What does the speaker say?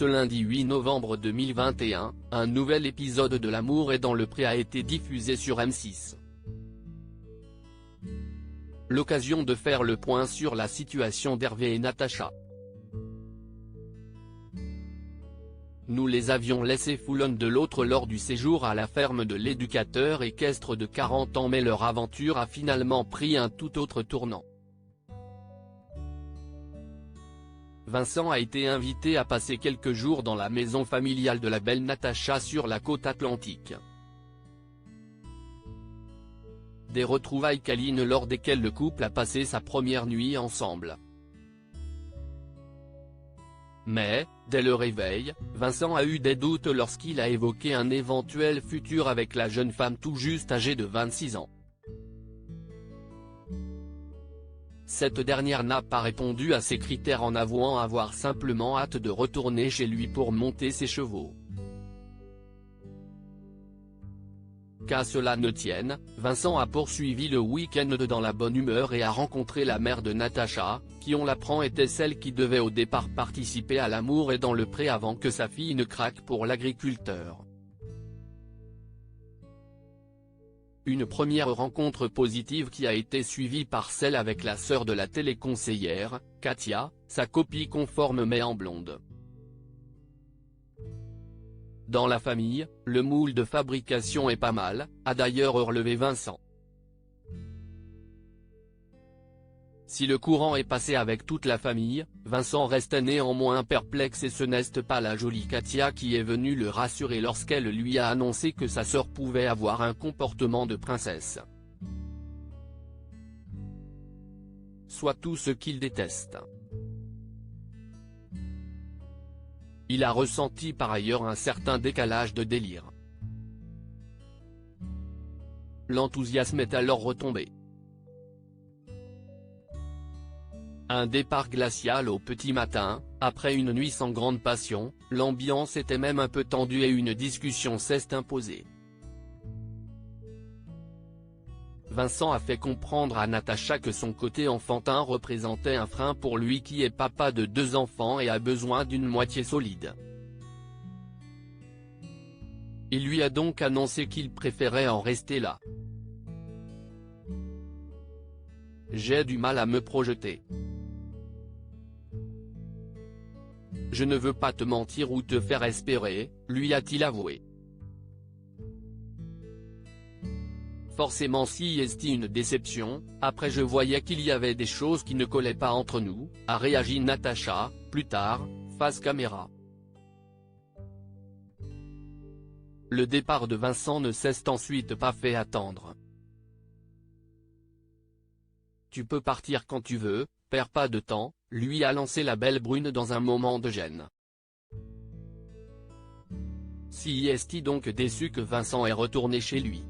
Ce lundi 8 novembre 2021, un nouvel épisode de L'amour est dans le pré a été diffusé sur M6. L'occasion de faire le point sur la situation d'Hervé et Natacha. Nous les avions laissés l'un de l'autre lors du séjour à la ferme de l'éducateur équestre de 40 ans, mais leur aventure a finalement pris un tout autre tournant. Vincent a été invité à passer quelques jours dans la maison familiale de la belle Natacha sur la côte atlantique. Des retrouvailles câlines lors desquelles le couple a passé sa première nuit ensemble. Mais, dès le réveil, Vincent a eu des doutes lorsqu'il a évoqué un éventuel futur avec la jeune femme tout juste âgée de 26 ans. Cette dernière n'a pas répondu à ses critères en avouant avoir simplement hâte de retourner chez lui pour monter ses chevaux. Qu'à cela ne tienne, Vincent a poursuivi le week-end dans la bonne humeur et a rencontré la mère de Natacha, qui on l'apprend était celle qui devait au départ participer à L'amour est dans le pré avant que sa fille ne craque pour l'agriculteur. Une première rencontre positive qui a été suivie par celle avec la sœur de la téléconseillère, Katia, sa copie conforme mais en blonde. Dans la famille, le moule de fabrication est pas mal, a d'ailleurs relevé Vincent. Si le courant est passé avec toute la famille, Vincent reste néanmoins perplexe et ce n'est pas la jolie Katia qui est venue le rassurer lorsqu'elle lui a annoncé que sa sœur pouvait avoir un comportement de princesse. Soit tout ce qu'il déteste. Il a ressenti par ailleurs un certain décalage de délire. L'enthousiasme est alors retombé. Un départ glacial au petit matin, après une nuit sans grande passion, l'ambiance était même un peu tendue et une discussion s'est imposée. Vincent a fait comprendre à Natacha que son côté enfantin représentait un frein pour lui qui est papa de 2 enfants et a besoin d'une moitié solide. Il lui a donc annoncé qu'il préférait en rester là. J'ai du mal à me projeter. Je ne veux pas te mentir ou te faire espérer, lui a-t-il avoué. Forcément si est une déception, après je voyais qu'il y avait des choses qui ne collaient pas entre nous, a réagi Natacha, plus tard, face caméra. Le départ de Vincent ne s'est ensuite pas fait attendre. Tu peux partir quand tu veux, perds pas de temps, lui a lancé la belle brune dans un moment de gêne. Si est donc déçu que Vincent est retourné chez lui.